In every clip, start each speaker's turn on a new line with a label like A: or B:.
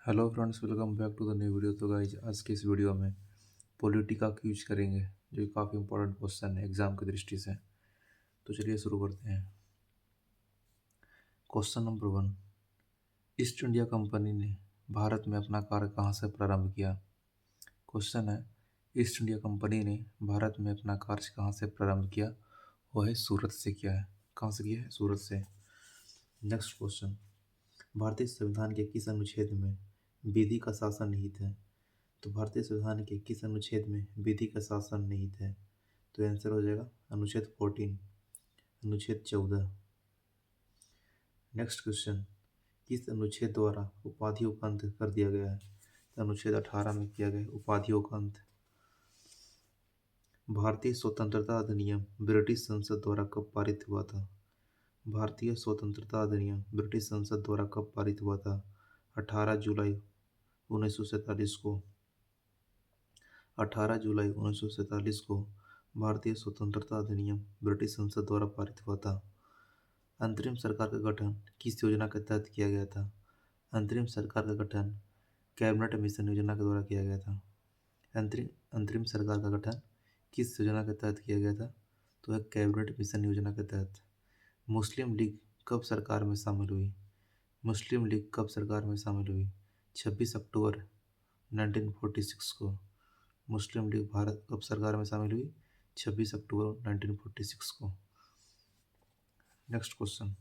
A: Hello friends, welcome back to the new video. तो guys, आज के इस वीडियो में पॉलिटिका का यूज करेंगे, जो काफ़ी इंपॉर्टेंट क्वेश्चन है एग्जाम की दृष्टि से। तो चलिए शुरू करते हैं। Question number 1। East India company ने भारत में अपना कार्य कहाँ से प्रारंभ किया? क्वेश्चन है, ईस्ट इंडिया कंपनी ने भारत में अपना कार्य कहाँ से प्रारंभ किया? वो है सूरत से किया है। कहाँ से किया है? सूरत से। नेक्स्ट क्वेश्चन, भारतीय संविधान के किस अनुच्छेद में विधि का शासन निहित है? तो भारतीय संविधान के किस अनुच्छेद में विधि का शासन निहित है? तो आंसर हो जाएगा अनुच्छेद 14, अनुच्छेद 14। नेक्स्ट क्वेश्चन, किस अनुच्छेद द्वारा उपाधियों का अंत कर दिया गया है? तो अनुच्छेद 18 में किया गया उपाधियों का अंत। भारतीय स्वतंत्रता अधिनियम ब्रिटिश संसद द्वारा कब पारित हुआ था? भारतीय स्वतंत्रता अधिनियम ब्रिटिश संसद द्वारा कब पारित हुआ था? 18 जुलाई 1947 को। 18 जुलाई 1947 को भारतीय स्वतंत्रता अधिनियम ब्रिटिश संसद द्वारा पारित हुआ था। अंतरिम सरकार का गठन किस योजना के तहत किया गया था? अंतरिम सरकार का गठन कैबिनेट मिशन योजना के द्वारा किया गया था। अंतरिम अंतरिम सरकार का गठन किस योजना के तहत किया गया था? तो है कैबिनेट मिशन योजना के तहत। मुस्लिम लीग कब सरकार में शामिल हुई? मुस्लिम लीग कब सरकार में शामिल हुई? 26 अक्टूबर 1946 को। मुस्लिम लीग भारत कब सरकार में शामिल हुई? 26 अक्टूबर 1946 को। नेक्स्ट क्वेश्चन,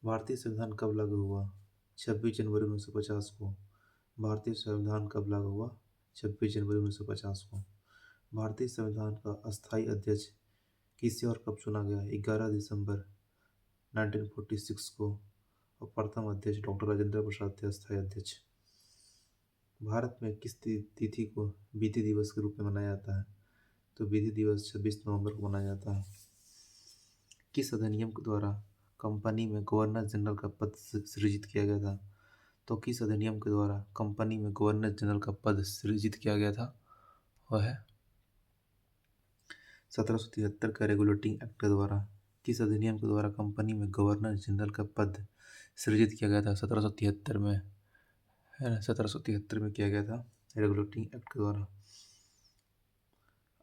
A: भारतीय संविधान कब लागू हुआ? 26 जनवरी 1950 को। भारतीय संविधान कब लागू हुआ? 26 जनवरी 1950 को। भारतीय संविधान का अस्थायी अध्यक्ष किसे और कब चुना गया? 11 दिसंबर 1946 को। और प्रथम अध्यक्ष डॉक्टर राजेंद्र प्रसाद थे अस्थायी अध्यक्ष। भारत में किस तिथि को विधि दिवस के रूप में मनाया जाता है? तो विधि दिवस 26 नवंबर को मनाया जाता है। किस अधिनियम के द्वारा कंपनी में गवर्नर जनरल का पद सृजित किया गया था? तो किस अधिनियम के द्वारा कंपनी में गवर्नर जनरल का पद सृजित किया गया था? वह है 1773 का रेगुलेटिंग एक्ट के द्वारा। किस अधिनियम के द्वारा कंपनी में गवर्नर जनरल का पद सृजित किया गया था? 1773 में, है ना, 1773 में किया गया था रेगुलेटिंग एक्ट के द्वारा।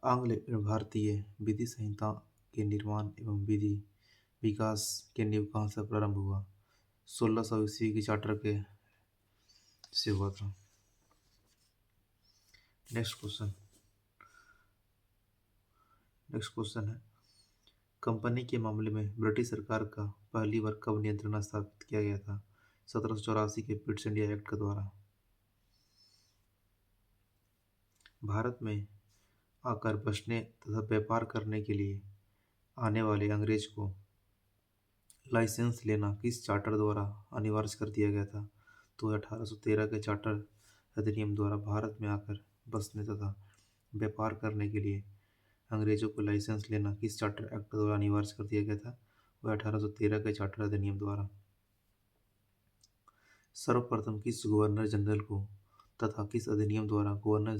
A: आंग्ल एवं भारतीय विधि संहिता के निर्माण एवं विधि विकास के नींव कहाँ से प्रारंभ हुआ? 1600 ईस्वी की चार्टर के से हुआ था। नेक्स्ट क्वेश्चन है, कंपनी के मामले में ब्रिटिश सरकार का पहली बार कब नियंत्रण स्थापित किया गया था? 1784 के पिट्स इंडिया एक्ट के द्वारा। भारत में आकर बसने तथा व्यापार करने के लिए आने वाले अंग्रेज को लाइसेंस लेना किस चार्टर द्वारा अनिवार्य कर दिया गया था? तो 1813 के चार्टर अधिनियम द्वारा भारत में आकर बसने तथा व्यापार करने के लिए अंग्रेजों को लाइसेंस लेना किस चार्टर एक्ट द्वारा अनिवार्य कर दिया गया था? वह 1813 के चार्टर अधिनियम द्वारा। सर्वप्रथम किस गवर्नर जनरल को तथा किस अधिनियम द्वारा गवर्नर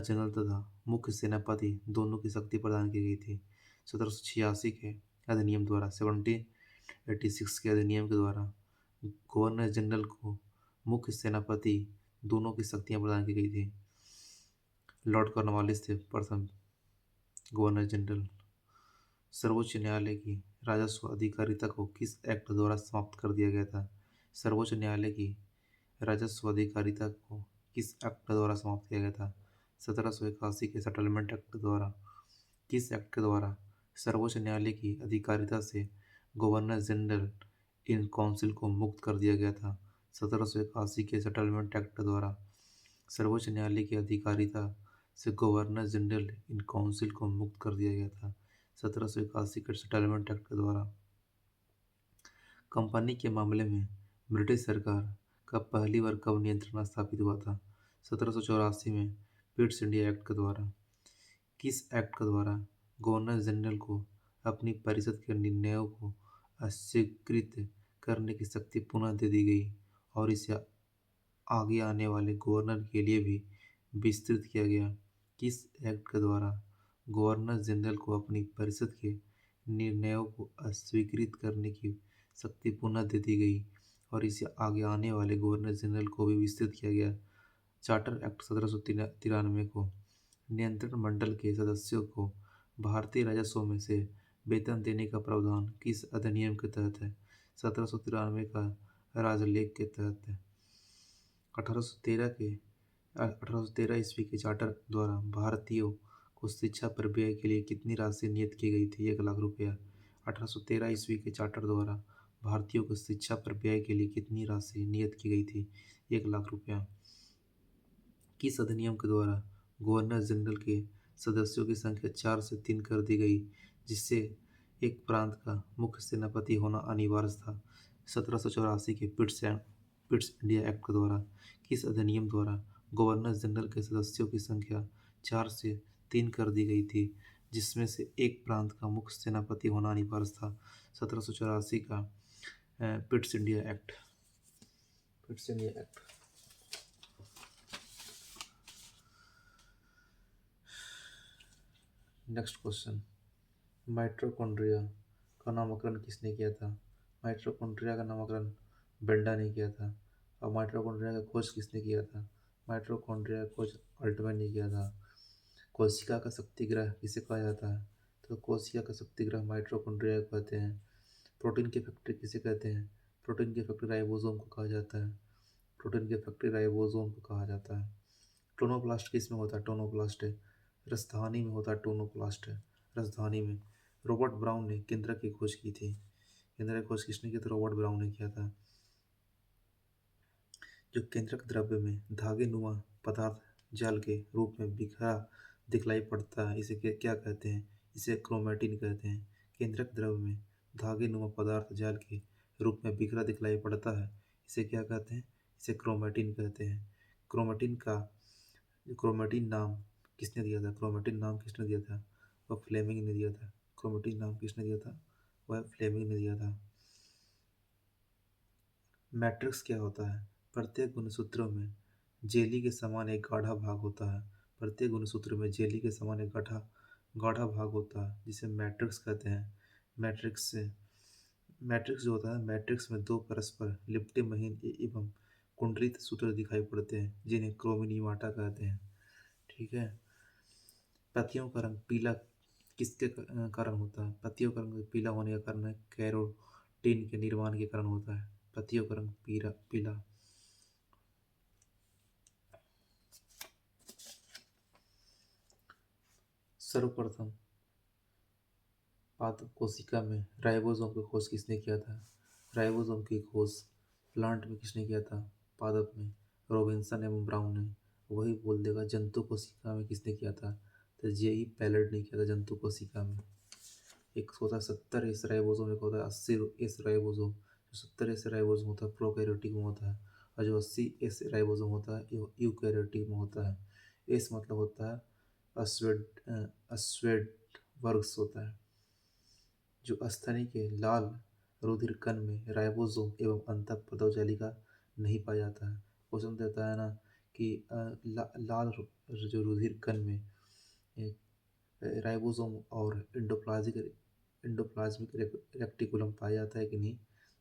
A: जनरल तथा मुख्य सेनापति दोनों की शक्ति प्रदान की गई थी? 1786 के अधिनियम द्वारा। 1786 के अधिनियम के द्वारा गवर्नर जनरल को मुख्य सेनापति दोनों की शक्तियां प्रदान की गई थी। लॉर्ड कॉर्नवालिस थे प्रथम गवर्नर जनरल। सर्वोच्च न्यायालय की राजस्व अधिकारिता को किस एक्ट द्वारा समाप्त कर दिया गया था? सर्वोच्च न्यायालय की राजस्व अधिकारिता को किस एक्ट द्वारा समाप्त किया गया था? 1781 के सेटलमेंट एक्ट द्वारा। किस एक्ट के द्वारा सर्वोच्च न्यायालय की अधिकारिता से गवर्नर जनरल इन काउंसिल को मुक्त कर दिया गया था? 1781 के सेटलमेंट एक्ट द्वारा सर्वोच्च न्यायालय की अधिकारिता से गवर्नर जनरल इन काउंसिल को मुक्त कर दिया गया था 1781 के सेटलमेंट एक्ट के द्वारा। कंपनी के मामले में ब्रिटिश सरकार का पहली बार कब नियंत्रण स्थापित हुआ था? 1784 में पिट्स इंडिया एक्ट के द्वारा। किस एक्ट के द्वारा गवर्नर जनरल को अपनी परिषद के निर्णयों को अस्वीकृत करने की शक्ति पुनः दे दी गई और इसे आगे आने वाले गवर्नर के लिए भी विस्तृत किया गया? किस एक्ट के द्वारा गवर्नर जनरल को अपनी परिषद के निर्णयों को अस्वीकृत करने की शक्ति पुनः दे दी गई और इसे आगे आने वाले गवर्नर जनरल को भी विस्तृत किया गया। चार्टर एक्ट 1793 को नियंत्रण मंडल के सदस्यों को भारतीय राजस्व में से वेतन देने का प्रावधान किस अधिनियम के तहत है? 1793 का राजलेख के तहत है। 1813 ईस्वी के चार्टर द्वारा भारतीयों को शिक्षा पर व्यय के लिए कितनी राशि नियत की गई थी? 1 लाख रुपया। 1813 ईस्वी के चार्टर द्वारा भारतीयों को शिक्षा पर व्यय के लिए कितनी राशि नियत की गई थी? 1 लाख रुपया। किस अधिनियम के द्वारा गवर्नर जनरल के सदस्यों की संख्या 4 से 3 कर दी गई, जिससे एक प्रांत का मुख्य सेनापति होना अनिवार्य था? 1784 के पिट्स इंडिया एक्ट के द्वारा किस अधिनियम द्वारा गवर्नर जनरल के सदस्यों की संख्या 4 से 3 कर दी गई थी, जिसमें से एक प्रांत का मुख्य सेनापति होना अनिवार्य था? 1784 का Pitt's India act. Next question, mitochondria का नामकरण किसने किया था? माइटोकॉन्ड्रिया का नामकरण बेंडा ने किया था। और माइटोकॉन्ड्रिया का खोज किसने किया था? माइटोकॉन्ड्रिया का खोज अल्टमैन ने किया था। कोशिका का शक्तिग्रह किसे कहा जाता है? तो कोशिका का शक्तिग्रह माइटोकॉन्ड्रिया को कहते हैं। प्रोटीन की फैक्ट्री किसे कहते हैं? प्रोटीन की फैक्ट्री राइबोसोम को कहा जाता है। प्रोटीन की फैक्ट्री राइबोसोम को कहा जाता है। टोनोप्लास्ट किस में होता है? टोनोप्लास्ट राजधानी में होता है। टोनोप्लास्ट राजधानी में। रॉबर्ट ब्राउन ने केंद्रक की खोज की थी। केंद्रक की खोज किसने की थी? रॉबर्ट ब्राउन ने किया था। जो केंद्रक द्रव्य में धागे नुमा पदार्थ जाल के रूप में बिखरा दिखलाई पड़ता है, इसे क्या कहते हैं? इसे क्रोमेटिन कहते हैं। केंद्रक द्रव्य में धागे नुमा पदार्थ जाल के रूप में बिखरा दिखलाई पड़ता है, इसे क्या कहते हैं? इसे क्रोमेटिन कहते हैं। क्रोमेटिन का क्रोमेटिन नाम किसने दिया था? क्रोमेटिन नाम किसने दिया था? वह फ्लेमिंग ने दिया था। क्रोमेटिन नाम किसने दिया था? वह फ्लेमिंग ने दिया था। मैट्रिक्स क्या होता है? प्रत्येक गुणसूत्रों में जेली के समान एक गाढ़ा भाग होता है। प्रत्येक गुणसूत्र में जेली के समान एक गाढ़ा गाढ़ा भाग होता है, जिसे मैट्रिक्स कहते हैं। मैट्रिक्स जो होता है, मैट्रिक्स में दो परस्पर लिपटे महीन एवं कुंडलित सूत्र दिखाई पड़ते हैं, जिन्हें क्रोमिनीमाटा कहते हैं। ठीक है। पत्तियों का रंग पीला किसके कारण होता है? पत्तियों का रंग पीला होने का कारण है कैरोटीन के निर्माण के कारण होता है। पत्तियों का रंग पीला। सर्वप्रथम पादप कोशिका में राइबोसोम की खोज किसने किया था? राइबोसोम की खोज प्लांट में किसने किया था? पादप में रॉबिन्सन एवं ब्राउन ने। वही बोल देगा जंतु कोशिका में किसने किया था? तो जेई पैलेट ने किया था जंतु कोशिका में। एक होता है 70 एस राइबोसोम, एक होता है 80 एस राइबोसोम। जो 70 एस राइबोसोम होता है प्रोकैरियोटिक में होता है, और जो 80 एस राइबोसोम होता है यूकैरियोटिक में होता है। एस मतलब होता है अस्वेड वर्ग्स होता है। जो स्तनी के लाल रुधिर कण में राइबोसोम एवं अंतःपदजालिका नहीं पाया जाता है। क्वेश्चन देता है ना कि लाल जो रुधिर कण में राइबोसोम और इंडोप्लाज्मिक रेक्टिकुलम पाया जाता है कि नहीं?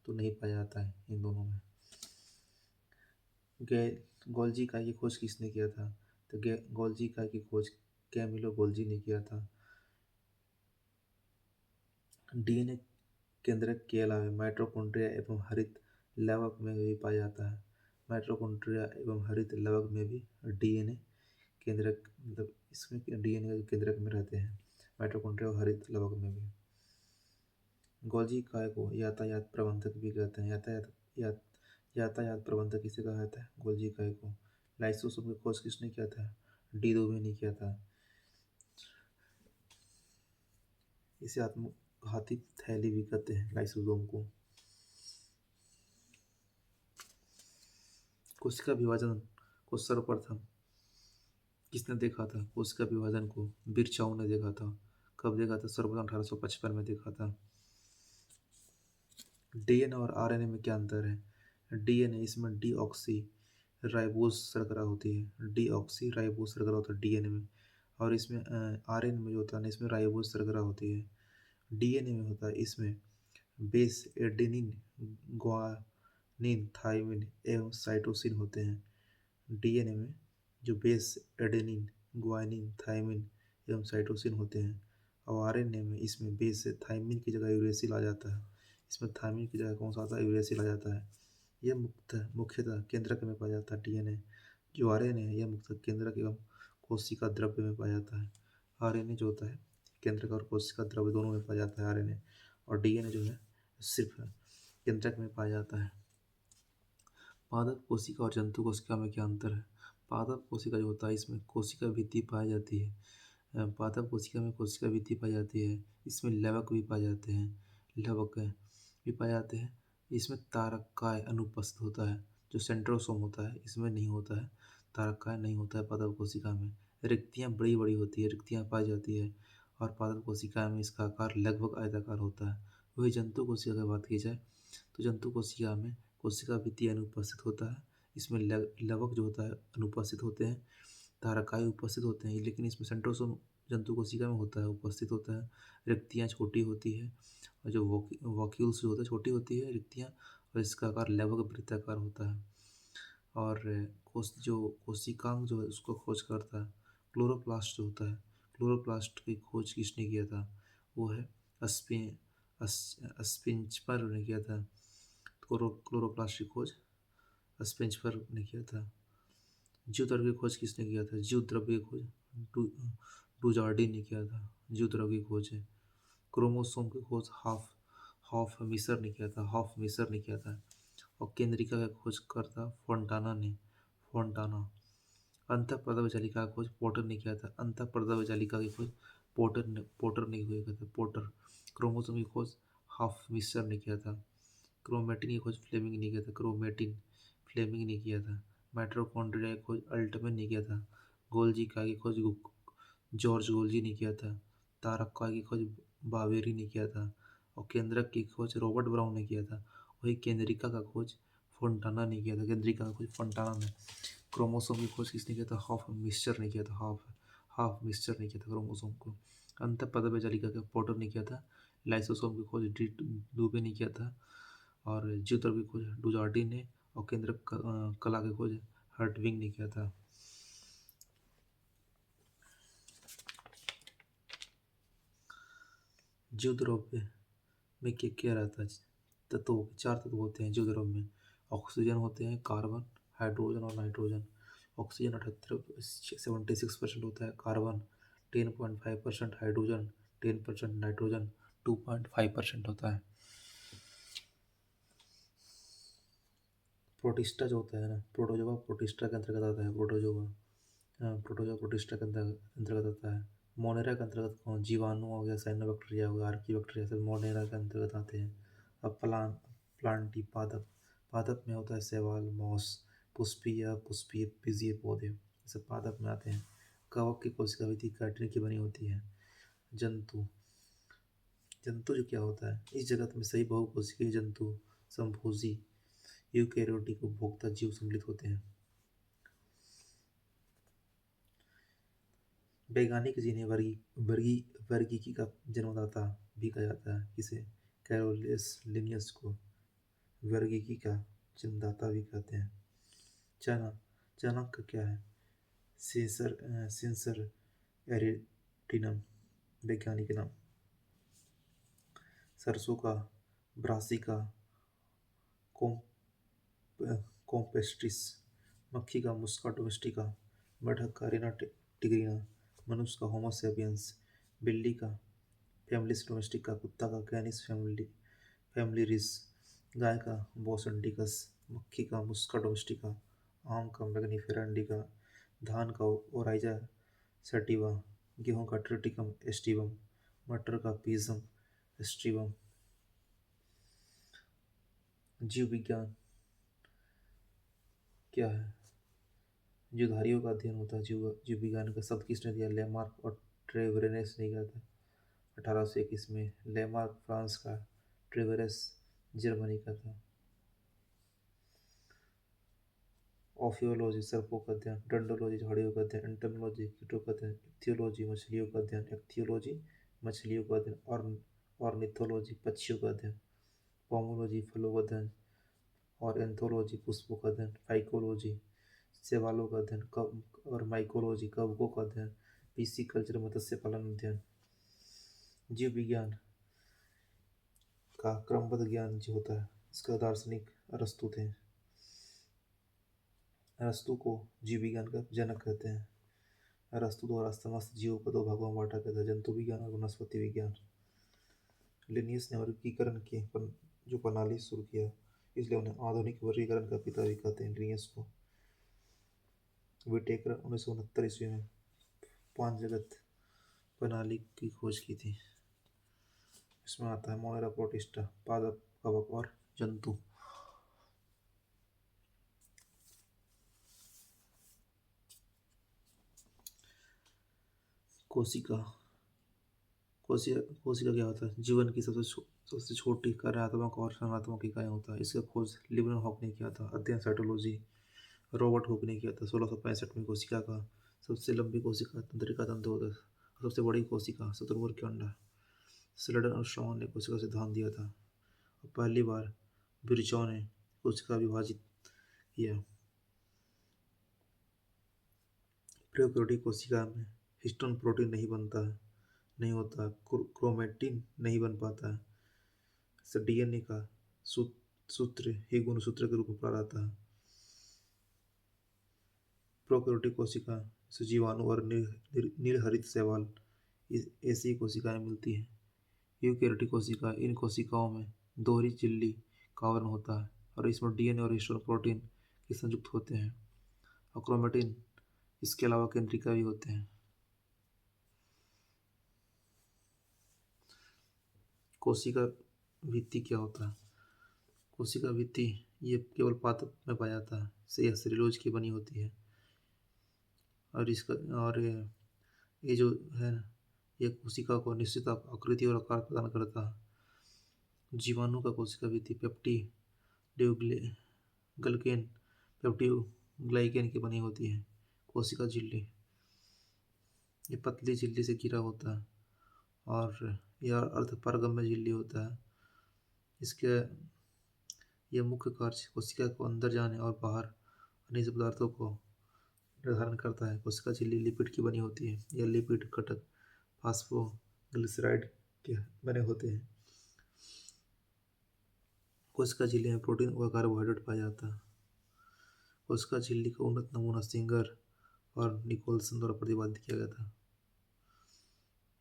A: तो नहीं पाया जाता है इन दोनों में। गोल्जी इकाई की खोज किसने किया था? तो गोल्जी इकाई की खोज कैमिलो गोल्जी ने किया था। डीएनए केंद्रक के अलावा माइटोकॉन्ड्रिया एवं हरित लवक में भी पाया जाता है। माइटोकॉन्ड्रिया एवं हरित लवक में भी डीएनए केंद्रक मतलब इसमें डीएनए केंद्रक में रहते हैं। माइटोकॉन्ड्रिया और हरित लवक में भी। गोल्जी इकाई को यातायात प्रबंधक भी कहते हैं। यातायात प्रबंधक किसे कहा जाता है? गोल्जी इकाई को। लाइसोसोम की खोज किसने किया था? डी दूबे ने किया था। इसे आत्मघाती थैली भी कहते हैं लाइसोसोम को। कोशिका विभाजन को सर्वप्रथम किसने देखा था? कोशिका विभाजन को बिरचाओ ने देखा था। कब देखा था? सर्वप्रथम 1855 में देखा था। डीएनए और आरएनए में क्या अंतर है? डीएनए इसमें डीऑक्सी राइबोस शर्करा होती है। डीऑक्सी राइबोस शर्करा होता है डीएनए में। और इसमें आरएनए में जो होता है ना, इसमें राइबोस शर्करा होती है। डीएनए में होता है इसमें बेस एडेनिन नीन, थायमिन एवं साइटोसिन होते हैं। डीएनए में जो बेस एडेनिन, ग्वानिन, थायमिन एवं साइटोसिन होते हैं। और आरएनए में इसमें बेस से थायमिन की जगह यूरेसिल आ जाता है। इसमें थायमिन की जगह कौन सा आता है? यूरेसिल आ जाता है। यह मुख्यतः केंद्रक में पाया जाता है। डीएनए जो आरएनए है यह मुख्यतः केंद्रक एवं कोशिका द्रव्य में पाया जाता है। आरएनए जो होता है केंद्रक और कोशिका द्रव्य दोनों में पाया जाता है आरएनए। और डीएनए जो है सिर्फ केंद्रक में पाया जाता है। पादप कोशिका और जंतु कोशिका में क्या अंतर है? पादप कोशिका जो होता है इसमें कोशिका भित्ति पाई जाती है। पादप कोशिका में कोशिका भित्ति पाई जाती है। इसमें लवक भी पाए जाते हैं। लवक भी पाए जाते हैं। इसमें तारकाय अनुपस्थित होता है। जो सेंट्रोसोम होता है इसमें नहीं होता है। तारकाय नहीं होता है पादप कोशिका में। रिक्तियाँ बड़ी बड़ी होती है, रिक्तियाँ पाई जाती है। और पादप कोशिका में इसका आकार लगभग आयताकार होता है। वही जंतु कोशिका की बात की जाए तो जंतु कोशिका में कोशिका भित्ति अनुपस्थित होता है। इसमें लवक जो होता है अनुपस्थित होते हैं। तारकाय उपस्थित होते हैं, लेकिन इसमें सेंट्रोसोम जंतु कोशिका में होता है, उपस्थित होता है। रिक्तियाँ छोटी होती है और जो वॉक्यूल्स जो होता है छोटी होती है रिक्तियाँ, और इसका आकार लगभग वृत्ताकार होता है। और कोशिकांग जो है उसको खोज करता है क्लोरोप्लास्ट जो होता है। क्लोरोप्लास्ट की खोज किसने किया था? वो है स्पिंचर ने किया था। क्लोरोप्लास्ट की खोज स्पिंचर ने किया था। जीव द्रव्य की खोज किसने किया था? जीव द्रव्य की खोज डू डुजार्डिन ने किया था। जीव द्रव्य की खोज है। क्रोमोसोम की खोज हॉफ मिसर ने किया था। हॉफ मिसर ने किया था। और केंद्रिका का खोज करता फोंटाना ने। फोंटाना। अंतःप्रदव जालिका का खोज पोर्टर ने किया था। अंतःप्रदव जालिका की खोज पोर्टर ने किया था। पोर्टर। क्रोमोसोम की खोज हाफ मिसर ने किया था। क्रोमेटिन की खोज फ्लेमिंग ने किया था। क्रोमेटिन फ्लेमिंग ने किया था। माइटोकॉन्ड्रिया की खोज अल्टमैन ने किया था। गोल्जी का की खोज जॉर्ज गोल्जी ने किया था। तारक्का की खोज बावेरी ने किया था। और केंद्रक की खोज रॉबर्ट ब्राउन ने किया था। वही केंद्रिका का खोज फोंटाना ने किया था। केंद्रिका का खोज फोंटाना ने। क्रोमोसोम की खोज किसने किया था? हाफ मिक्सचर ने किया था। हाफ मिक्सचर ने किया था क्रोमोसोम को। अंतःपदव्य जालिका का पोर्टर ने किया था। लाइसोसोम की खोज डी दुबे ने किया था। और ज्यूतर की खोज डुजार्डी ने। और केंद्र कला की खोज हर्टविंग ने किया था। जीव द्रव्य में क्या क्या रहता है? तत्व चार तत्व होते हैं जीव द्रव्य में। ऑक्सीजन होते हैं, कार्बन, हाइड्रोजन और नाइट्रोजन। ऑक्सीजन 76% होता है। कार्बन 10.5%, हाइड्रोजन 10%, नाइट्रोजन 2.5% होता है। प्रोटिस्टा जो होता है ना, प्रोटोजोआ प्रोटिस्टा के अंतर्गत आता है। प्रोटोजोआ प्रोटिस्टा के अंतर्गत आता है। मोनेरा के अंतर्गत कौन? जीवाणु हो गया, साइनोबैक्टीरिया हो गया, आर्कीबैक्टीरिया, सब मोनेरा के अंतर्गत आते हैं। अब प्लांटी पादप। पादप में होता है शैवाल, मॉस, पुष्पीय, अपुष्पीय, बीजीय पौधे, ये सब पादप में आते हैं। कवक की कोशिका विधि काटने की बनी होती है। जंतु। जंतु जो क्या होता है? इस जगत में सही बहुकोशिकीय जंतु संभोजी यूकेरियोटिक उपभोक्ता जीव सम्मिलित होते हैं। वैज्ञानिक जिन्हें वर्गीकी का जन्मदाता भी कहा जाता है। किसे? कैरोलियस लिनियस को वर्गीकी का जन्मदाता भी कहते हैं। चाणक्य। चाणक्य का क्या है? सिंसर एरिटिनम वैज्ञानिक नाम। सरसों का ब्रासिका कॉम्पेस्ट्रिस। मक्खी का मुस्का डोमेस्टिका। मेढक का रेना टिग्रिना। मनुष्य का होमो सेपियंस। बिल्ली का फैमिलिस डोमेस्टिका। कुत्ता का कैनिस फैमिलिरिस। गाय का बॉस इंडिकस। मक्खी का मुस्का डोमेस्टिका। आम का मैग्निफेरा इंडिका। धान का ओराइजा सैटिवा। गेहूं का ट्रिटिकम एस्टिवम। मटर का पिजम एस्टिवम। जीव विज्ञान क्या है? जीवधारियों का अध्ययन होता है। जीव विज्ञान का शब्द किसने दिया? लेमार्क और ट्रेवेरेस ने किया था 1821 में। लेमार्क फ्रांस का, ट्रेवेरेस जर्मनी का था। ऑफियोलॉजी सर्पों का अध्ययन। डंडोलॉजी झाड़ियों का अध्ययन। एंटोमोलॉजी कीटों का अध्ययन। इक्थियोलॉजी मछलियों का अध्ययन। एक्थियोलॉजी मछलियों का अध्ययन। ऑर्निथोलॉजी पक्षियों का अध्ययन। पोमोलॉजी फलों का अध्ययन। और एंथोलॉजी पुष्पों का अध्ययन, फाइकोलॉजी शैवालों का अध्ययन, कब और माइकोलॉजी कवकों का अध्ययन, पिस्सीकल्चर मत्स्य पालन अध्ययन। जीव विज्ञान का क्रमबद्ध ज्ञान जो होता है, इसका दार्शनिक अरस्तु थे। अरस्तु को जीव विज्ञान का जनक कहते हैं। अरस्तु द्वारा समस्त जीवों को दो भागों में बांटा गया था, जंतु विज्ञान और वनस्पति विज्ञान। लिनियस ने वर्गीकरण की जो प्रणाली शुरू किया, इसलिए उन्हें आधुनिक वर्गीकरण का पिता भी कहते हैं, लिनियस को। विटेकर 1969 ईस्वी में पांच जगत प्रणाली की खोज की थी। इसमें आता है मोनेरा प्रोटिस्टा, पादप, कवक और जंतु। कोशिका कोशिका क्या होता है? जीवन की सबसे छोटी कार्यात्मक और संरचनात्मक इकाई होता है। इसका खोज लिबनहॉक ने किया था। अध्ययन साइटोलॉजी रॉबर्ट हुक ने किया था। 1665 में कोशिका का सबसे लंबी कोशिका तंत्रिका तंतु होता है। सबसे बड़ी कोशिका शतुरमुर्ग के अंडा। स्लेडन और श्रॉन ने कोशिका सिद्धांत दिया था। और पहली बार बिरचॉ ने कोशिका विभाजित किया। प्रोकैरियोटिक कोशिका में हिस्टोन प्रोटीन नहीं होता, क्रोमेटिन नहीं बन पाता है। इससे डीएनए का सूत्र ही गुणसूत्र के रूप में पड़ा रहता है। प्रोकैरियोटिक कोशिका से जीवाणु और नीलहरित शैवाल ऐसी कोशिकाएं मिलती हैं। यूकेरियोटिक कोशिका, इन कोशिकाओं में दोहरी झिल्ली का आवरण होता है और इसमें डीएनए और हिस्टोन प्रोटीन के संयुक्त होते हैं और क्रोमेटिन इसके अलावा केंद्रिका भी होते हैं। कोशिका भित्ति क्या होता है? कोशिका भित्ति ये केवल पादप में पाया जाता है। यह सेल्यूलोज की बनी होती है और ये जो है ये कोशिका को निश्चित आकृति और आकार प्रदान करता है। जीवाणु का कोशिका भित्ति पेप्टिडोग्लाइकेन की बनी होती है। कोशिका झिल्ली ये पतली झिल्ली से घिरा होता है और यह अर्धपारगम्य झिल्ली होता है। इसके यह मुख्य कार्य कोशिका को अंदर जाने और बाहर खनिज पदार्थों को निर्धारण करता है। कोशिका झिल्ली लिपिड की बनी होती है। यह लिपिड घटक फास्फोग्लिसराइड के बने होते हैं। कोशिका झिल्ली में प्रोटीन व कार्बोहाइड्रेट पाया जाता है। कोशिका झिल्ली का उन्नत नमूना सिंगर और निकोलसन द्वारा प्रतिपादित किया गया था।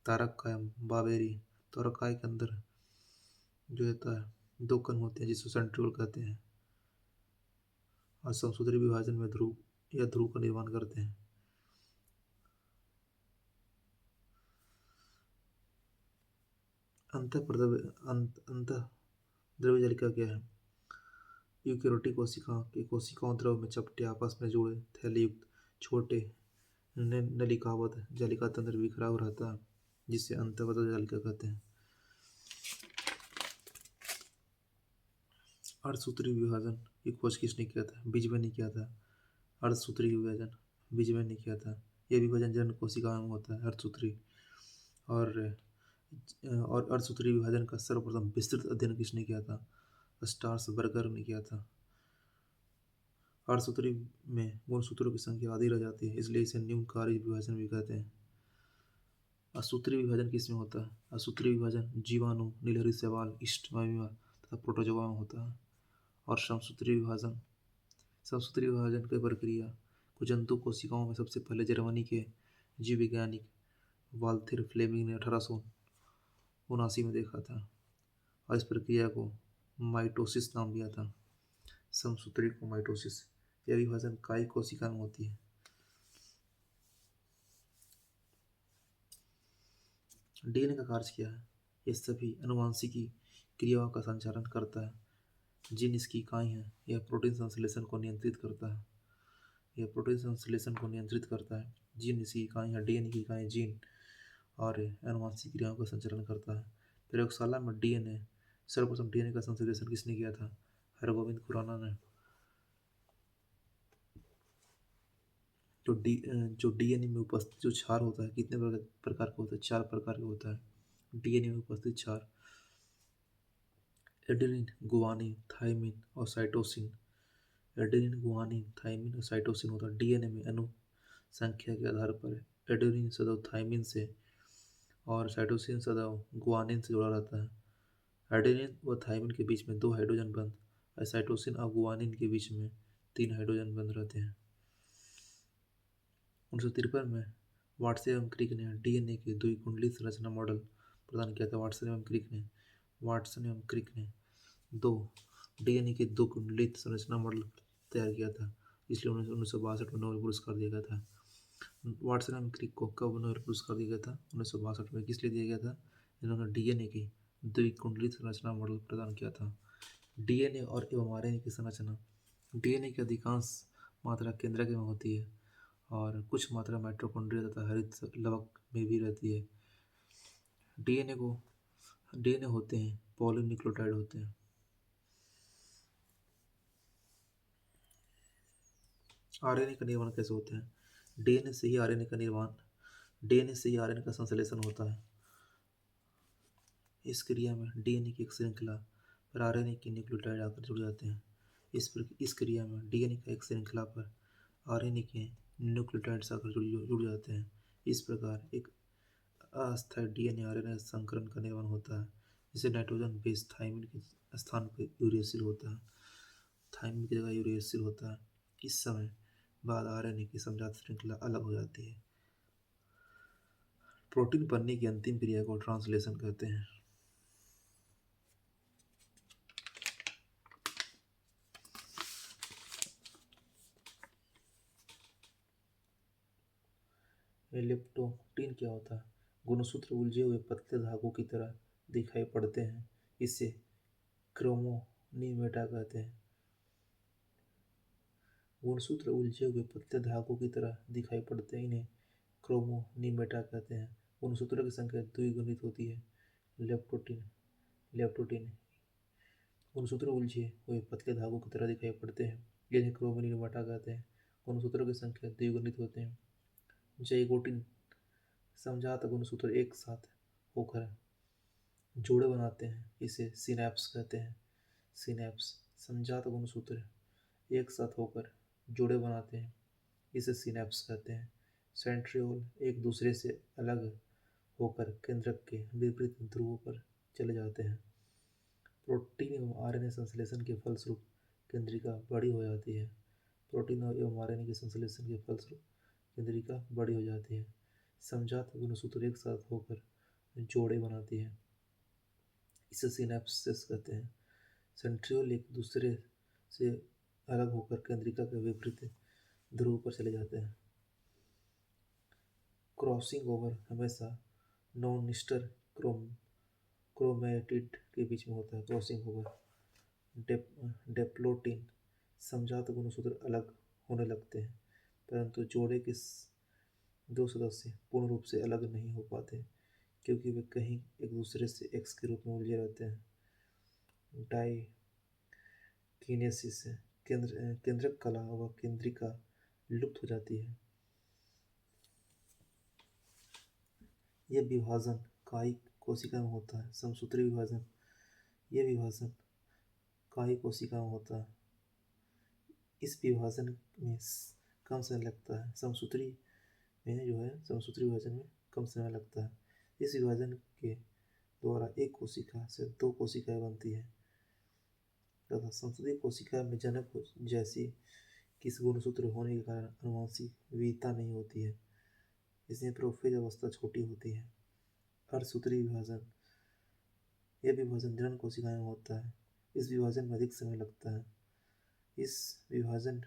A: तारक बाबेरी तारकाय के अंदर जो होता है दो कण होते हैं जिसको सेंट्रियोल कहते हैं और समसूत्री विभाजन में ध्रुव का निर्माण करते हैं। द्रव्य जालिका क्या है? यूकेरियोटिक कोशिकाओं द्रव में चपटे आपस में जुड़े थैलीयुक्त छोटे नलिकाबद्ध जालिका तंत्र बिखरा हुआ रहता है जिसे अंतःपत्र जालिका कहते हैं। अर्धसूत्री विभाजन की खोज किसने किया था? बीजमैन ने किया था। अर्धसूत्री विभाजन बीजमैन ने किया था। यह विभाजन जन्म कोशिका में होता है। अर्धसूत्री और अर्धसूत्री विभाजन का सर्वप्रथम विस्तृत अध्ययन किसने किया था? स्ट्रासबर्गर ने किया था। अर्धसूत्री में गुणसूत्रों की संख्या आधी रह जाती है, इसलिए इसे न्यूनकारी विभाजन भी कहते हैं। असूत्री विभाजन किसमें होता है? असूत्री विभाजन जीवाणु, नीलहरित शैवाल, ईस्ट तथा प्रोटोजोआ में होता है। और समसूत्री विभाजन की प्रक्रिया को जंतु कोशिकाओं में सबसे पहले जर्मनी के जीव वैज्ञानिक वाल्थेर फ्लेमिंग ने 1879 में देखा था और इस प्रक्रिया को माइटोसिस नाम दिया था। समसूत्री को माइटोसिस। यह विभाजन कायिक कोशिका में होती है। डीएनए का कार्य क्या है? यह सभी अनुवांशिकी क्रियाओं का संचालन करता है। जीन इसकी इकाई है। यह प्रोटीन संश्लेषण को नियंत्रित करता है। जीन इसकी इकाई है। डीएनए की इकाई जीन और अनुवांशिक क्रियाओं का संचालन करता है। प्रयोगशाला में सर्वप्रथम डीएनए का संश्लेषण किसने किया था? हरगोविंद खुराना ने। जो डीएनए में उपस्थित जो क्षार होता है कितने प्रकार का होता है? 4 प्रकार का होता है। डीएनए में उपस्थित क्षार एडेनिन, गुआनिन, थाइमिन और साइटोसिन। एडेनिन, गुआनिन, थाइमिन और साइटोसिन होता है। डीएनए में अणु संख्या के आधार पर एडेनिन सदैव थाइमिन से और साइटोसिन सदैव गुआनिन से जुड़ा रहता है। एडेनिन व थाइमिन के बीच में 2 हाइड्रोजन बंध और साइटोसिन और गुआनिन के बीच में 3 हाइड्रोजन बंध रहते हैं। 1953 में वाटसन एवं क्रिक ने डीएनए की द्विकुंडली संरचना मॉडल प्रदान किया था। वाटसन एवं क्रिक ने दो डीएनए की दो कुंडलित संरचना मॉडल तैयार किया था, इसलिए उन्हें 1962 में नोबेल पुरस्कार दिया गया था। वाटसन एवं क्रिक को कब नोबेल पुरस्कार दिया गया था? 1962 में। किस लिए दिया गया था? इन्होंने डीएनए की द्विकुंडलित संरचना मॉडल प्रदान किया था। डीएनए और एवं आरएनए की संरचना। डीएनए की अधिकांश मात्रा केंद्रक में होती है और कुछ मात्रा माइटोकॉन्ड्रिया तथा हरित लवक में भी रहती है। डीएनए होते हैं पॉलीन्यूक्लियोटाइड होते हैं। आरएनए का निर्माण कैसे होता है? डीएनए से ही आरएनए का निर्माण डीएनए से ही आरएनए का संश्लेषण होता है। इस क्रिया में डीएनए की एक श्रृंखला पर आरएनए के न्यूक्लियोटाइड आकर जुड़ जाते हैं। इस क्रिया में डीएनए का एक श्रृंखला पर आरएनए के न्यूक्लियोटाइड्स आकर जुड़ जाते हैं। इस प्रकार एक अस्थायी डीएनए आरएनए संकरण का निर्माण होता है, जिसे नाइट्रोजन बेस थाइमिन के स्थान पर यूरेसिल होता है। थाइमिन की जगह यूरेसिल होता है। इस समय बाद आरएनए की समजात श्रृंखला अलग हो जाती है। प्रोटीन बनने की अंतिम क्रिया को ट्रांसलेशन कहते हैं। लेप्टोप्टीन क्या होता है? गुणसूत्र उलझे हुए पतले धागों की तरह दिखाई पड़ते हैं, इसे क्रोमोनीमेटा कहते हैं। गुणसूत्र उलझे हुए पतले धागों की तरह दिखाई पड़ते हैं, इन्हें क्रोमोनीमेटा कहते हैं। गुणसूत्रों की संख्या द्विगुणित होती है। लेप्टोप्टीन लेप्टोप्टीन गुणसूत्र उलझे हुए पतले धागों की तरह दिखाई पड़ते हैं, इन्हें क्रोमोनीमेटा कहते हैं। गुणसूत्रों की संख्या द्विगुणित होते हैं। ज़ाइगोटिन समझात गुणसूत्र एक साथ होकर जोड़े बनाते हैं, इसे सिनैप्स कहते हैं। सिनैप्स समझात गुणसूत्र एक साथ होकर जोड़े बनाते हैं, इसे सिनैप्स कहते हैं। सेंट्रियोल एक दूसरे से अलग होकर केंद्रक के विपरीत ध्रुवों पर चले जाते हैं। प्रोटीन एवं आरएनए संश्लेषण के फलस्वरूप केंद्रिका बड़ी हो जाती है। प्रोटीन एवं आरएनए के संश्लेषण के फलस्वरूप केंद्रिका बड़ी हो जाती है। समझात गुणसूत्र एक साथ होकर जोड़े बनाती है, इसे सिनैप्सेस कहते हैं। सेंट्रियोल एक दूसरे से अलग होकर केंद्रिका के विपरीत ध्रुव पर चले जाते हैं। क्रॉसिंग ओवर हमेशा नॉन-ईस्टर क्रोमैटिड के बीच में होता है। क्रॉसिंग ओवर डेप्लोटीन समझात गुणसूत्र अलग होने लगते हैं, परंतु जोड़े के दो सदस्य पूर्ण रूप से अलग नहीं हो पाते, क्योंकि वे कहीं एक दूसरे से एक्स के रूप में उलझे रहते हैं। डाइकिनेसिस से केंद्रक कला व केंद्रिका लुप्त हो जाती है। यह विभाजन कायिक कोशिका में होता है। समसूत्री विभाजन यह विभाजन कायिक कोशिका में होता है। इस विभाजन में कम समय लगता है। समसूत्री विभाजन में कम समय लगता है। इस विभाजन के द्वारा एक कोशिका से दो कोशिकाएं बनती है तथा समसूत्री कोशिका में जनक जैसी किसी गुणसूत्र होने के कारण आनुवंशिक विविधता नहीं होती है, इसमें प्रोफेज अवस्था छोटी होती है। अर्धसूत्री विभाजन यह विभाजन जनन कोशिकाएं में होता है। इस विभाजन में अधिक समय लगता है। इस विभाजन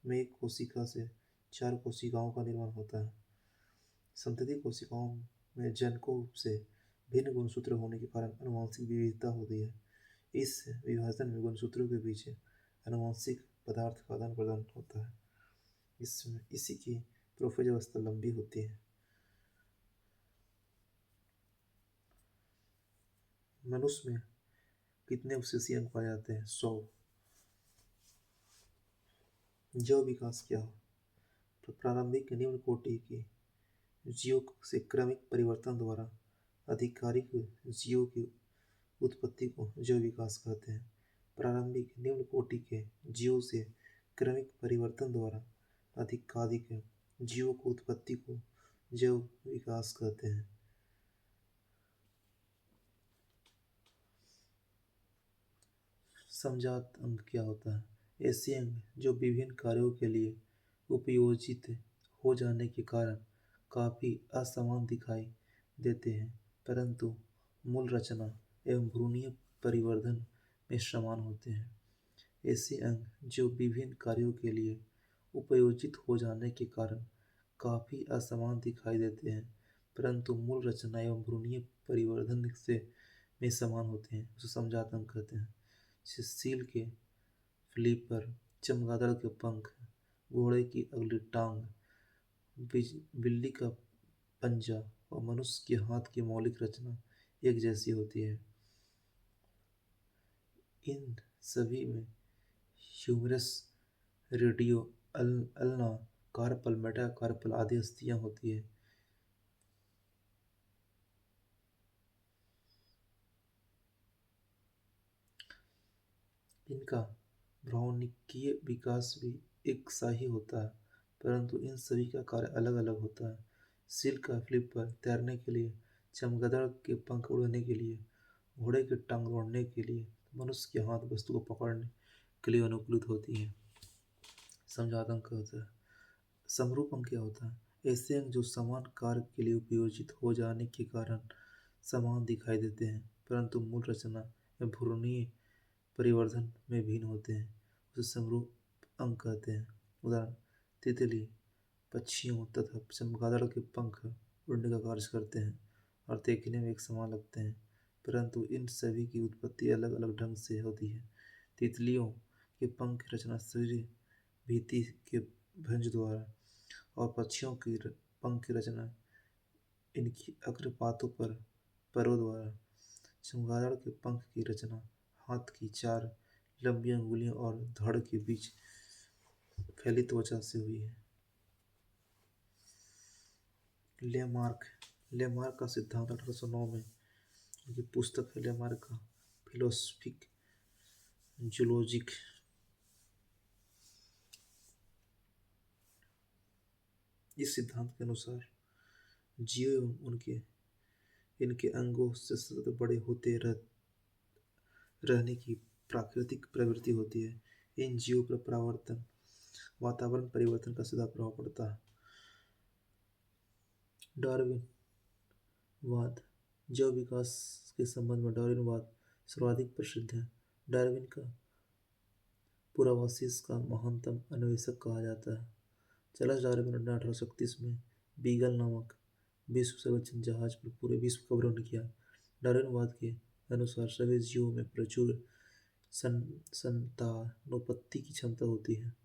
A: में एक कोशिका से 4 कोशिकाओं का निर्माण होता है। संतति कोशिकाओं में जनकों से भिन्न गुणसूत्र होने के कारण आनुवंशिक विविधता होती है। इस विभाजन में गुणसूत्रों के बीच आनुवंशिक पदार्थ का आदान प्रदान होता है। इसी की प्रोफेज अवस्था लंबी होती है। मनुष्य में कितने उपसेसी अंग पाए जाते हैं? 100। जैव विकास क्या हो? तो प्रारंभिक निम्न कोटि की जीवों से क्रमिक परिवर्तन द्वारा आधिकारिक जीवों की उत्पत्ति को जैव विकास कहते हैं। प्रारंभिक निम्न कोटि के जीवों से क्रमिक परिवर्तन द्वारा अधिकाधिक जीवों की उत्पत्ति को जैव विकास कहते हैं। समजात अंग क्या होता है? ऐसे अंग जो विभिन्न कार्यों के लिए उपयोजित हो जाने के कारण काफी असमान दिखाई देते हैं, परंतु मूल रचना एवं भ्रूणीय परिवर्धन में समान होते हैं। ऐसे अंग जो विभिन्न कार्यों के लिए उपयोजित हो जाने के कारण काफी असमान दिखाई देते हैं, परंतु मूल रचना एवं भ्रूणीय परिवर्धन से में समान होते हैं, उसे समजात अंग कहते हैं। सील के फ्लिपर, चमगादड़ के पंख, घोड़े की अगली टांग, बिल्ली का पंजा और मनुष्य के हाथ की मौलिक रचना एक जैसी होती है। इन सभी में humerus, radius, ulna, carpal, metacarpal आदि अस्थियां होती है। इनका भ्राणकीय विकास भी एक सा ही होता है, परंतु इन सभी का कार्य अलग अलग होता है। सील का फ्लिपर तैरने के लिए, चमगादड़ के पंख उड़ने के लिए, घोड़े की टांग दौड़ने के लिए, मनुष्य के हाथ वस्तु को पकड़ने के लिए अनुकूलित होती है। समझाता अंक होता है। समरूप अंक क्या होता है? ऐसे अंक जो समान कार्य के लिए उपयोजित हो जाने के कारण समान दिखाई देते हैं, परंतु मूल रचना में भ्रूणीय परिवर्धन में भिन्न होते हैं, उसे समरूप अंक कहते हैं। उदाहरण: तितली, पक्षियों तथा चमगादड़ के पंख उड़ने का कार्य करते हैं और देखने में एक समान लगते हैं, परंतु इन सभी की उत्पत्ति अलग अलग ढंग से होती है। तितलियों के पंख की रचना शरीर भित्ति के भंज द्वारा और पक्षियों की पंख की रचना इनकी अग्रपातों पर परों द्वारा। चमगादड़ के पंख की रचना हाथ की चार लंबी अंगुलियों और धड़ के बीच फैली त्वचा से हुई है। लेमार्क लेमार्क का सिद्धांत 1809 में उनकी पुस्तक है लेमार्क का फिलोसफिक जूलॉजिक। इस सिद्धांत के अनुसार जीव एवं उनके इनके अंगों से सतत बड़े होते रहने की प्राकृतिक प्रवृत्ति होती है। इन जीवों पर परावर्तन, वातावरण परिवर्तन का सीधा प्रभाव पड़ता है। डार्विनवाद जैव विकास के संबंध में डार्विनवाद सर्वाधिक प्रसिद्ध है। डार्विन का पुरावासिस का महानतम अन्वेषक कहा जाता है। चार्ल्स डार्विन ने 1831 में बीगल नामक विश्व सर्वेक्षण जहाज पर पूरे विश्व का भ्रमण किया। डार्विनवाद के अनुसार सभी जीवों में प्रचुर संतानोत्पत्ति की क्षमता होती है,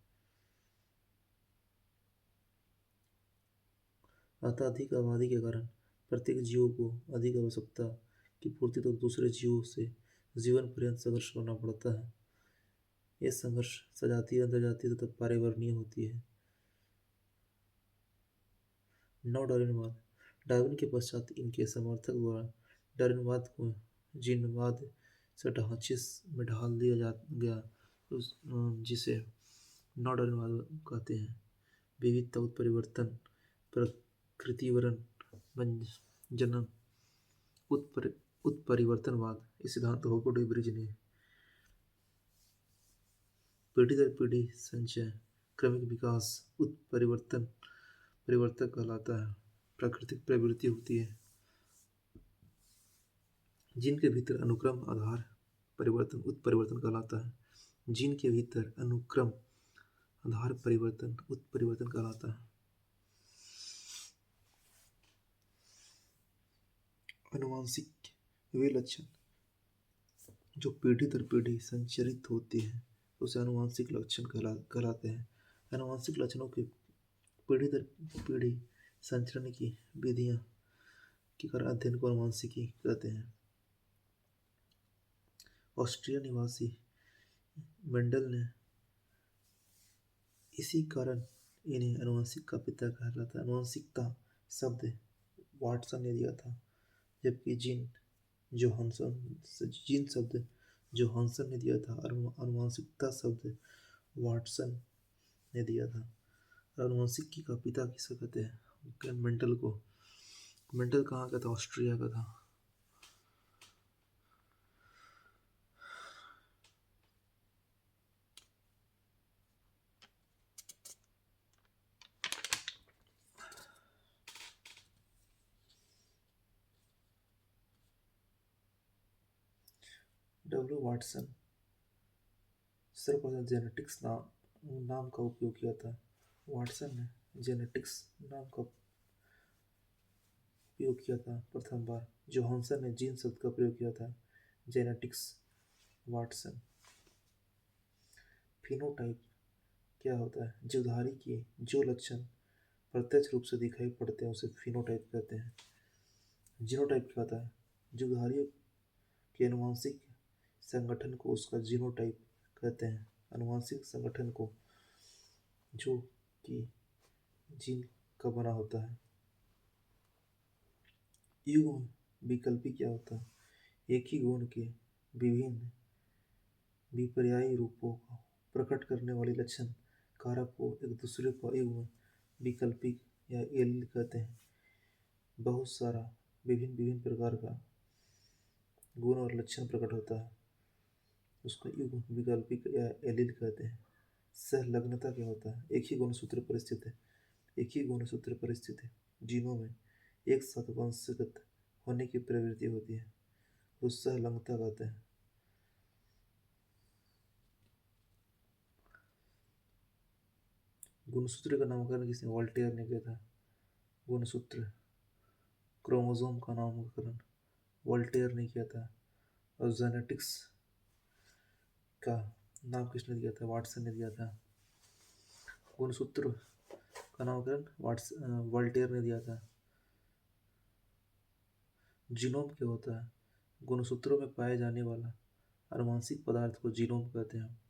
A: अतः अधिक आबादी के कारण प्रत्येक जीव को अधिक आवश्यकता की पूर्ति तो दूसरे जीवों से जीवन पर्यंत संघर्ष करना पड़ता है। यह संघर्ष सजातीय, अंतर्जातीय तथा पर्यावरणीय होती है। नव डार्विनवाद डार्विन के पश्चात इनके समर्थक द्वारा डार्विनवाद को जीनवाद से ढांचे में ढाल दिया गया, जिसे नव डार्विनवाद कहते हैं। विविधता, उत्परिवर्तन, प्रकृतिवरण, जनन, उत्परिवर्तनवाद इस सिद्धांत हॉवर्ड ब्रिज ने पीढ़ी दर पीढ़ी संचय, क्रमिक विकास, उत्परिवर्तन परिवर्तन कहलाता है। प्राकृतिक प्रवृत्ति होती है जिनके भीतर अनुक्रम आधार परिवर्तन उत्परिवर्तन कहलाता है। जीन के भीतर अनुक्रम आधार परिवर्तन उत्परिवर्तन कहलाता है। अनुवांशिक वे लक्षण जो पीढ़ी दर पीढ़ी संचरित होते हैं उसे अनुवांशिक लक्षण कहलाते हैं। अनुवांशिक लक्षणों के पीढ़ी दर पीढ़ी संचरण की विधियां के कारण अध्ययन को अनुवांशिकी कहते हैं। ऑस्ट्रिया निवासी मेंडल ने इसी कारण इन्हें अनुवांशिक का पिता कहलाता। अनुवांशिकता शब्द वाटसन ने दिया था, जबकि जीन जोहानसन जीन शब्द जोहानसन ने दिया था और आनुवंशिकता शब्द वाटसन ने दिया था। आनुवंशिकी का पिता किसे कहते हैं? मेंडल को। मेंडल कहाँ का था? ऑस्ट्रिया का था। डब्ल्यू वाटसन सर्वप्रथम जेनेटिक्स नाम का उपयोग किया था। वाटसन ने जेनेटिक्स नाम का उपयोग किया था प्रथम बार। जोहानसन ने जीन शब्द का प्रयोग किया था। Genetics Watson. फिनोटाइप क्या होता है? जीवधारी की जो लक्षण प्रत्यक्ष रूप से दिखाई पड़ते हैं उसे फिनोटाइप कहते हैं। जीनोटाइप क्या होता है? जीवधारी के आनुवंशिक संगठन को उसका जीनोटाइप कहते हैं। आनुवंशिक संगठन को जो कि जीन का बना होता है। युग्म विकल्पी क्या होता है? एक ही गुण के विभिन्न विपर्यायी रूपों को प्रकट करने वाली लक्षण कारक को एक दूसरे को युग्म विकल्पी या एलील कहते हैं। बहुत सारा विभिन्न विभिन्न प्रकार का गुण और लक्षण प्रकट होता है, उसको युग्म विकल्पी या एलील कहते हैं। सहलग्नता क्या होता है? एक ही गुणसूत्र परिस्थिति एक ही गुणसूत्र परिस्थिति जीनों में एक साथ वंशगत होने की प्रवृत्ति होती है, उस सहलग्नता कहते हैं। गुणसूत्र का नामकरण किसने? वोल्टेयर ने किया था। गुणसूत्र क्रोमोसोम का नामकरण वोल्टेयर ने किया था। और जेनेटिक्स का नाम किसने दिया था? वाटसन ने दिया था। गुणसूत्र का नामकरण वोल्टेयर ने दिया था। जीनोम क्या होता है? गुणसूत्रों में पाए जाने वाला आनुवंशिक पदार्थ को जीनोम कहते हैं।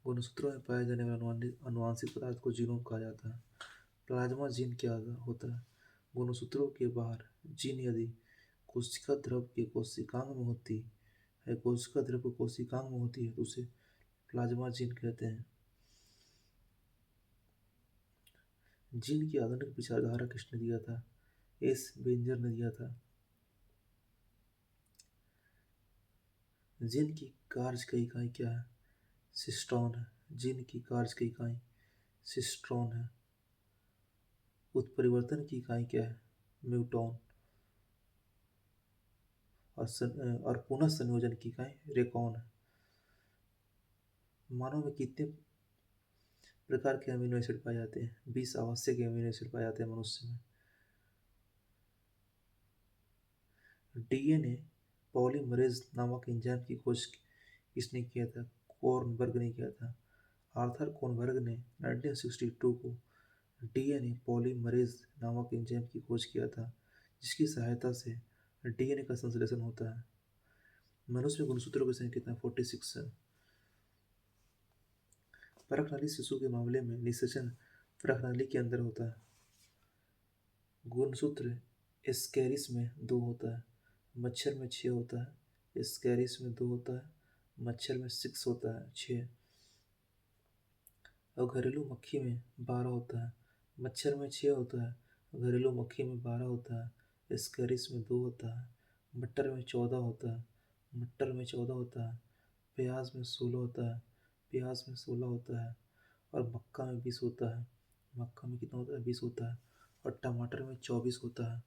A: गुणसूत्रों में पाए जाने वाले आनुवंशिक पदार्थ को जीनोम कहा जाता है। प्लाज्मा जीन क्या होता है? गुणसूत्रों के बाहर जीन यदि कोशिका द्रव के कोशिकांग में होती है, कोशिका द्रव कोशिकांग में होती है तो उसे प्लाज्मा जीन कहते हैं। जीन की आधुनिक विचारधारा किसने दिया था? एस बेंजर ने दिया था। जीन की कार्य की इकाई क्या है? सिस्टोन है। जीन की कार्य की इकाई सिस्टोन है। उत्परिवर्तन की इकाई क्या है? म्यूटॉन। और पुनः संयोजन की इकाई रेकॉन है। मानव में कितने प्रकार के अमीनो एसिड पाए जाते हैं? 20 आवश्यक अमीनो एसिड पाए जाते हैं मनुष्य में। डीएनए पॉलीमरेज नामक एंजाइम की खोज किसने किया था? कोर्नबर्ग ने किया था। आर्थर कोर्नबर्ग ने 1962 को डीएनए पॉलीमरेज नामक एंजाइम की खोज किया था, जिसकी सहायता से डीएनए का संश्लेषण होता है। मनुष्य में गुणसूत्रों की संख्या कितना? 46 है। परखनाली शिशु के मामले में निषेचन परखनाली के अंदर होता है। गुणसूत्र एस्केरिस में 2 होता है, मच्छर में 6 होता है। एस्केरिस में 2 होता है, मच्छर में 6 होता है, 6। और घरेलू मक्खी में 12 होता है। मच्छर में 6 होता है, घरेलू मक्खी में 12 होता है। एस्केरिस में 2 होता है। मटर में 14 होता है, मटर में 14 होता है। प्याज में 16 होता है, प्याज में 16 होता है। और मक्का में 20 होता है, मक्का में कितना होता है? 20 होता है। और टमाटर में 24 होता है,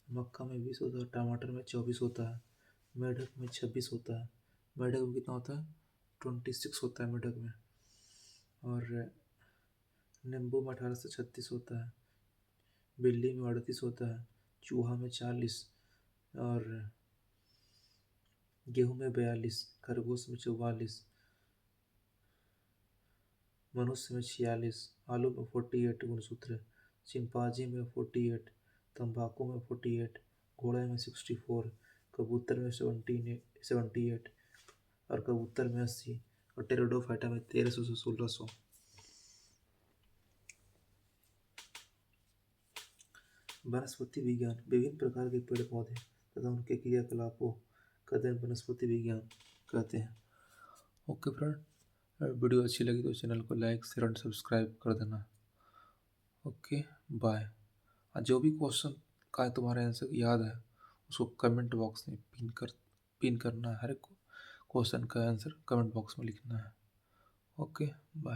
A: मक्का में 20 होता है, टमाटर में 24 होता है। मेढक में 26 होता है, मेढक में कितना होता है? 26 होता है मेढक में। और नींबू में 18 से 36 होता है। बिल्ली में 38 होता है। चूहा में 40। और गेहूं में 42। खरगोश में 44। मनुष्य में 46। आलू में 48 गुणसूत्र। चिंपांजी में 48। तंबाकू में 48। घोड़े में 64। कबूतर में 78। और कबूतर में 80। और टेरिडोफाइटा में 1300 से 1600। वनस्पति विज्ञान विभिन्न प्रकार के पेड़ पौधे तथा उनके क्रियाकलापों कहते हैं वनस्पति विज्ञान कहते हैं। ओके फ्रेंड, वीडियो अच्छी लगी तो चैनल को लाइक शेयर एंड सब्सक्राइब कर देना। Okay, bye. जो भी क्वेश्चन का तुम्हारा आंसर याद है उसको कमेंट बॉक्स में पिन करना है। हर एक क्वेश्चन का आंसर कमेंट बॉक्स में लिखना है। Okay, bye.